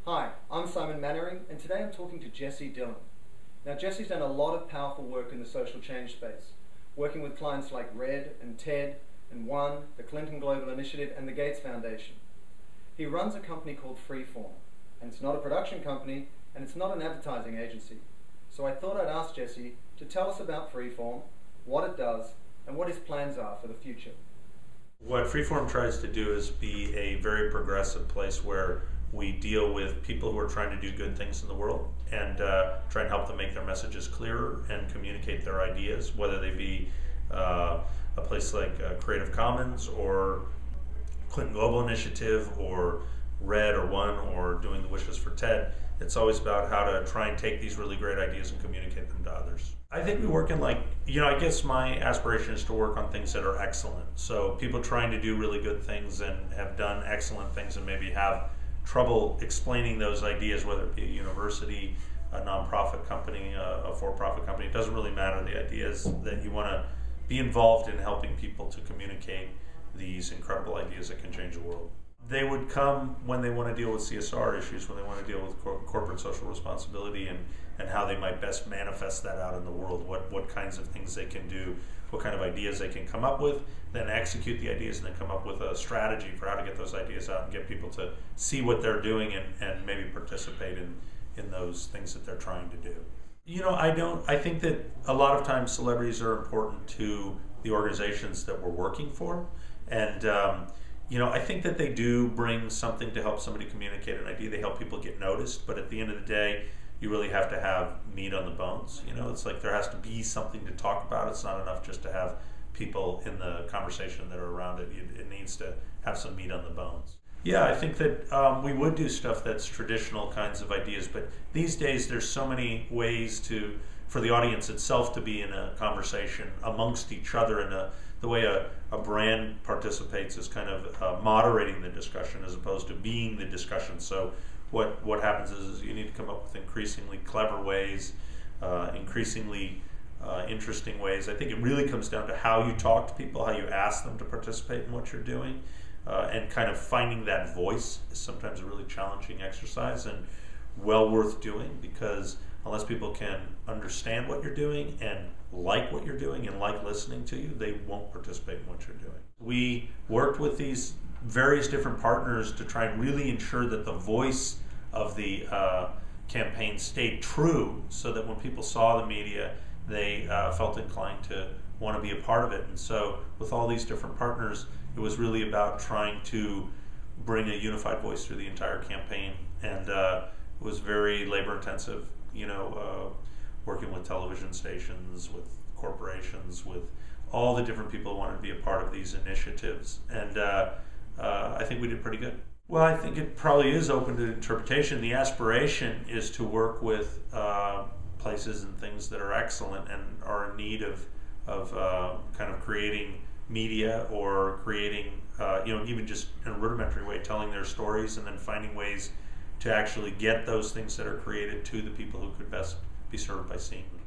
Hi, I'm Simon Mannering, and today I'm talking to Jesse Dillon. Now, Jesse's done a lot of powerful work in the social change space, working with clients like RED and TED and ONE, the Clinton Global Initiative, and the Gates Foundation. He runs a company called Freeform, and it's not a production company, and it's not an advertising agency. So I thought I'd ask Jesse to tell us about Freeform, what it does, and what his plans are for the future. What Freeform tries to do is be a very progressive place where we deal with people who are trying to do good things in the world and try and help them make their messages clearer and communicate their ideas, whether they be a place like Creative Commons or Clinton Global Initiative or RED or ONE or doing the wishes for TED. It's always about how to try and take these really great ideas and communicate them to others. I think we work in I guess my aspiration is to work on things that are excellent. So people trying to do really good things and have done excellent things and maybe have trouble explaining those ideas, whether it be a university, a nonprofit company, a for-profit company. It doesn't really matter. The idea is that you want to be involved in helping people to communicate these incredible ideas that can change the world. They would come when they want to deal with CSR issues, when they want to deal with corporate social responsibility and how they might best manifest that out in the world, what kinds of things they can do, what kind of ideas they can come up with, then execute the ideas and then come up with a strategy for how to get those ideas out and get people to see what they're doing and maybe participate in those things that they're trying to do. I think that a lot of times celebrities are important to the organizations that we're working for, and I think that they do bring something to help somebody communicate an idea. They help people get noticed, but at the end of the day, you really have to have meat on the bones. It's like there has to be something to talk about. It's not enough just to have people in the conversation that are around it. It needs to have some meat on the bones. Yeah, I think that we would do stuff that's traditional kinds of ideas, but these days there's so many ways for the audience itself to be in a conversation amongst each other, and the way a brand participates is kind of moderating the discussion as opposed to being the discussion. So what happens is you need to come up with increasingly clever ways, increasingly interesting ways. I think it really comes down to how you talk to people, how you ask them to participate in what you're doing, and kind of finding that voice is sometimes a really challenging exercise and well worth doing, because unless people can understand what you're doing and like what you're doing and like listening to you, they won't participate in what you're doing. We worked with these various different partners to try and really ensure that the voice of the campaign stayed true, so that when people saw the media, they felt inclined to want to be a part of it. And so with all these different partners, it was really about trying to bring a unified voice through the entire campaign, and it was very labor intensive, working with television stations, with corporations, with all the different people who wanted to be a part of these initiatives. And I think we did pretty good. Well, I think it probably is open to interpretation. The aspiration is to work with places and things that are excellent and are in need of kind of creating media, or creating, even just in a rudimentary way, telling their stories and then finding ways to actually get those things that are created to the people who could best be served by seeing them.